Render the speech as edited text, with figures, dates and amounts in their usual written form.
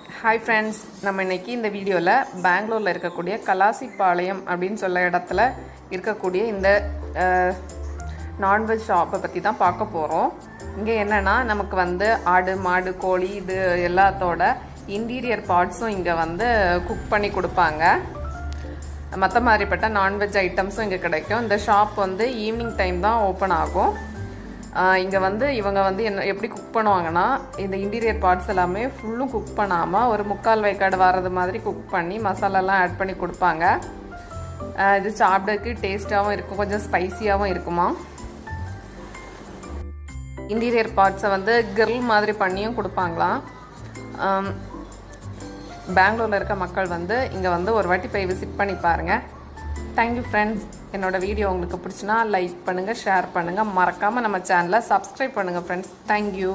Hi friends, நம்ம இன்றைக்கி இந்த வீடியோவில் பெங்களூரில் இருக்கக்கூடிய கலாசிப்பாளையம் அப்படின்னு சொல்ல இடத்துல இருக்கக்கூடிய இந்த நான்வெஜ் ஷாப்பை பற்றி தான் பார்க்க போகிறோம். இங்கே என்னென்னா நமக்கு ஆடு மாடு கோழி இது எல்லாத்தோட இன்டீரியர் பார்ட்ஸும் இங்கே குக் பண்ணி கொடுப்பாங்க. மற்ற மாதிரிப்பட்ட நான்வெஜ் ஐட்டம்ஸும் இங்கே கிடைக்கும். இந்த ஷாப் ஈவினிங் டைம் தான் ஓப்பன் ஆகும். இங்கே இவங்க என்ன எப்படி குக் பண்ணுவாங்கன்னா, இந்த இன்டீரியர் பார்ட்ஸ் எல்லாமே ஃபுல்லும் குக் பண்ணாமல் ஒரு 3/4 வேக்காடு வர்றது மாதிரி குக் பண்ணி மசாலாலாம் ஆட் பண்ணி கொடுப்பாங்க. இது சாப்பிடக்கு டேஸ்ட்டாகவும் இருக்கும், கொஞ்சம் ஸ்பைசியாகவும் இருக்குமா. இன்டீரியர் பார்ட்ஸை கிரில் மாதிரி பண்ணியும் கொடுப்பாங்களாம். பெங்களூரில் இருக்க மக்கள் இங்கே ஒரு வாட்டி போய் விசிட் பண்ணி பாருங்கள். Thank you friends. என்னோட வீடியோ உங்களுக்கு பிடிச்சினா லைக் பண்ணுங்கள், ஷேர் பண்ணுங்கள், மறக்காமல் நம்ம சேனலை சப்ஸ்கிரைப் பண்ணுங்கள் ஃப்ரெண்ட்ஸ். தேங்க்யூ.